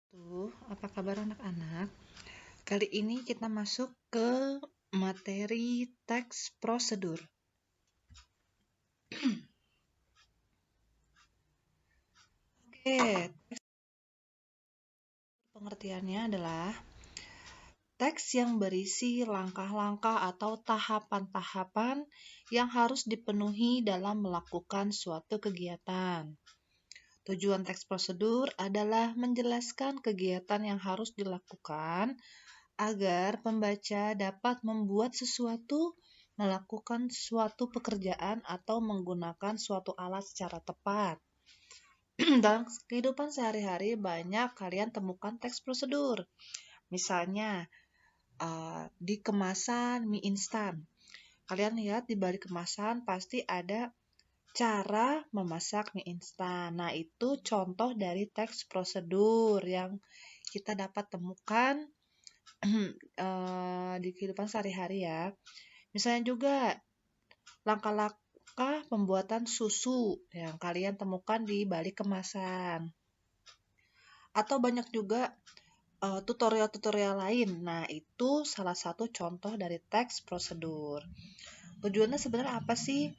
Apa kabar anak-anak? Kali ini kita masuk ke materi teks prosedur. Oke, pengertiannya adalah teks yang berisi langkah-langkah atau tahapan-tahapan yang harus dipenuhi dalam melakukan suatu kegiatan. Tujuan teks prosedur adalah menjelaskan kegiatan yang harus dilakukan agar pembaca dapat membuat sesuatu, melakukan suatu pekerjaan, atau menggunakan suatu alat secara tepat. Dalam kehidupan sehari-hari banyak kalian temukan teks prosedur. Misalnya, di kemasan mie instan. Kalian lihat di balik kemasan pasti ada cara memasak mie instan. Nah, itu contoh dari teks prosedur yang kita dapat temukan di kehidupan sehari-hari ya. Misalnya juga langkah-langkah pembuatan susu yang kalian temukan di balik kemasan. Atau banyak juga tutorial-tutorial lain. Nah, itu salah satu contoh dari teks prosedur. Tujuannya sebenarnya apa sih?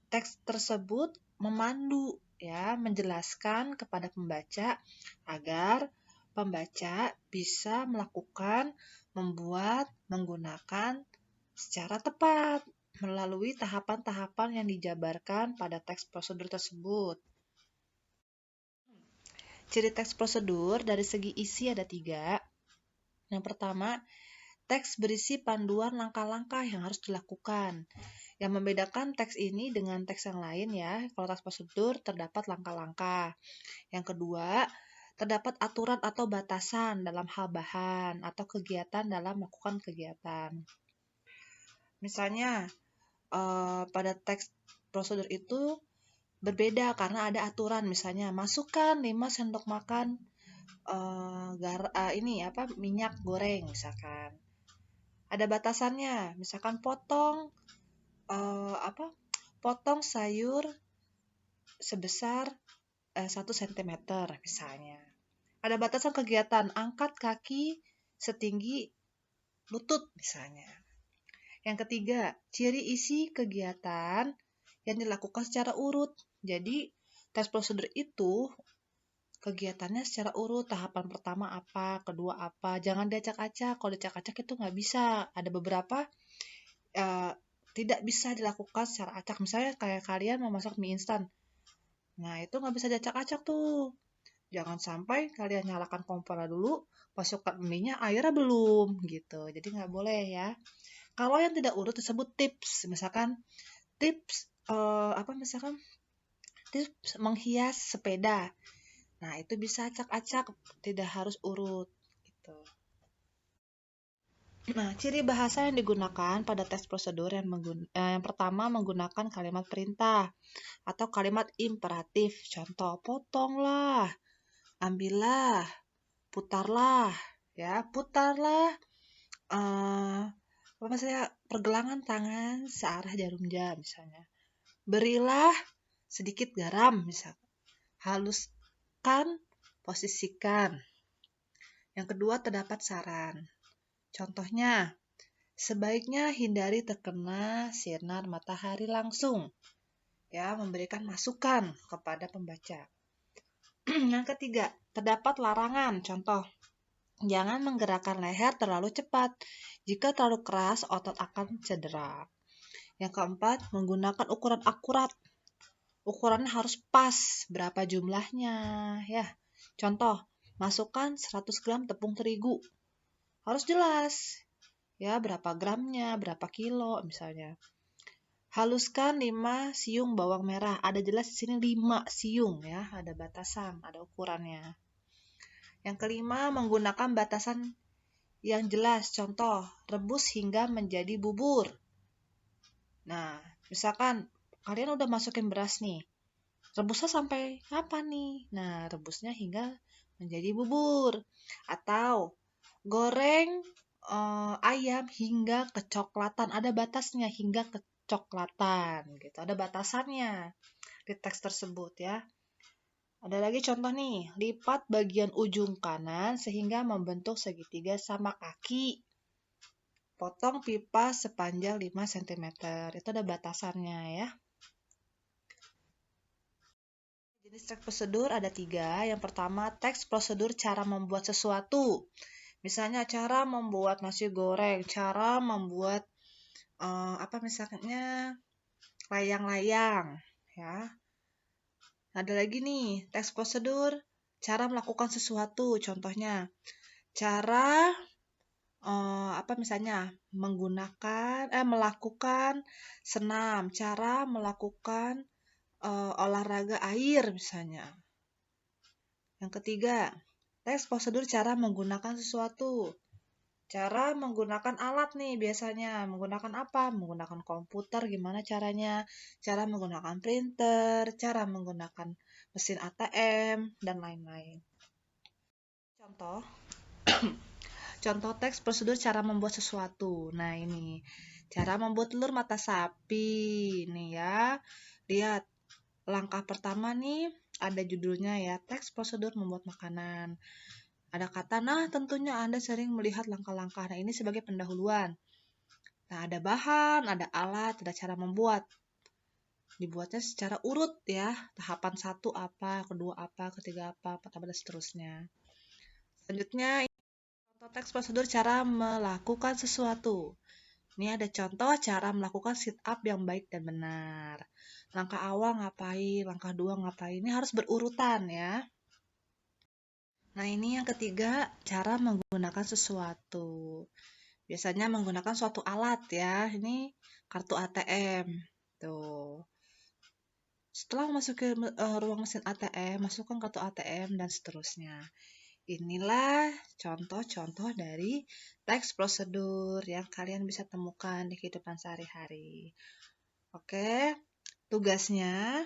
Teks tersebut memandu ya, menjelaskan kepada pembaca agar pembaca bisa melakukan, membuat, menggunakan secara tepat melalui tahapan-tahapan yang dijabarkan pada teks prosedur tersebut. Ciri teks prosedur dari segi isi ada 3. Yang pertama, teks berisi panduan langkah-langkah yang harus dilakukan. Yang membedakan teks ini dengan teks yang lain ya, kalau teks prosedur terdapat langkah-langkah. Yang kedua, terdapat aturan atau batasan dalam hal bahan atau kegiatan dalam melakukan kegiatan. Misalnya, pada teks prosedur itu berbeda karena ada aturan, misalnya masukkan 5 sendok makan minyak goreng misalkan. Ada batasannya, misalkan potong sayur sebesar 1 cm misalnya. Ada batasan kegiatan, angkat kaki setinggi lutut misalnya. Yang ketiga, ciri isi kegiatan yang dilakukan secara urut. Jadi, teks prosedur itu kegiatannya secara urut. Tahapan pertama apa, kedua apa. Jangan diacak-acak. Kalau diacak-acak itu nggak bisa. Ada beberapa tidak bisa dilakukan secara acak. Misalnya kayak kalian memasak mie instan. Nah, itu nggak bisa diacak-acak tuh. Jangan sampai kalian nyalakan kompornya dulu, masukkan mie-nya, airnya belum gitu. Jadi nggak boleh ya. Kalau yang tidak urut disebut tips. Misalkan tips tips menghias sepeda. Nah, itu bisa acak-acak, tidak harus urut gitu. Nah, ciri bahasa yang digunakan pada teks prosedur yang pertama menggunakan kalimat perintah atau kalimat imperatif. Contoh, potonglah, ambillah, putarlah, ya, putarlah pergelangan tangan searah jarum jam misalnya. Berilah sedikit garam misalnya. Haluskan, posisikan. Yang kedua terdapat saran. Contohnya, sebaiknya hindari terkena sinar matahari langsung. Ya, memberikan masukan kepada pembaca. Yang ketiga, terdapat larangan. Contoh, jangan menggerakkan leher terlalu cepat. Jika terlalu keras, otot akan cedera. Yang keempat, menggunakan ukuran akurat. Ukurannya harus pas, berapa jumlahnya. Ya, contoh, masukkan 100 gram tepung terigu. Harus jelas. Ya, berapa gramnya, berapa kilo misalnya. Haluskan 5 siung bawang merah. Ada jelas di sini 5 siung ya, ada batasan, ada ukurannya. Yang kelima, menggunakan batasan yang jelas. Contoh, rebus hingga menjadi bubur. Nah, misalkan kalian udah masukin beras nih. Rebusnya sampai kapan nih? Nah, rebusnya hingga menjadi bubur. Atau goreng ayam hingga kecoklatan. Ada batasnya hingga kecoklatan gitu. Ada batasannya di teks tersebut ya. Ada lagi contoh nih, lipat bagian ujung kanan sehingga membentuk segitiga sama kaki. Potong pipa sepanjang 5 cm. Itu ada batasannya ya. Jenis teks prosedur ada 3. Yang pertama, teks prosedur cara membuat sesuatu. Misalnya cara membuat nasi goreng, cara membuat misalnya layang-layang ya. Ada lagi nih, teks prosedur cara melakukan sesuatu. Contohnya, cara misalnya melakukan senam, cara melakukan olahraga air misalnya. Yang ketiga, teks prosedur cara menggunakan sesuatu. Cara menggunakan alat nih biasanya. Menggunakan apa? Menggunakan komputer, gimana caranya? Cara menggunakan printer, cara menggunakan mesin ATM, dan lain-lain. Contoh, contoh teks prosedur cara membuat sesuatu. Nah ini, cara membuat telur mata sapi. Nih ya, lihat. Langkah pertama nih, ada judulnya ya, teks prosedur membuat makanan. Ada kata, nah tentunya Anda sering melihat langkah-langkah. Nah ini sebagai pendahuluan. Nah ada bahan, ada alat, ada cara membuat. Dibuatnya secara urut ya. Tahapan 1 apa, kedua apa, ketiga apa, dan seterusnya. Selanjutnya, contoh teks prosedur cara melakukan sesuatu. Ini ada contoh cara melakukan sit up yang baik dan benar. Langkah awal ngapain, langkah 2 ngapain. Ini harus berurutan ya. Nah ini yang ketiga, cara menggunakan sesuatu. Biasanya menggunakan suatu alat ya. Ini kartu ATM. Tuh. Setelah masuk ke ruang mesin ATM, masukkan kartu ATM dan seterusnya. Inilah contoh-contoh dari teks prosedur yang kalian bisa temukan di kehidupan sehari-hari. Oke, tugasnya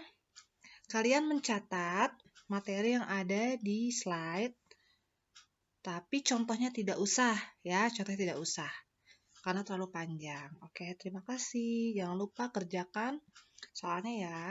kalian mencatat materi yang ada di slide, tapi contohnya tidak usah ya, contohnya tidak usah karena terlalu panjang. Oke, terima kasih. Jangan lupa kerjakan soalnya ya.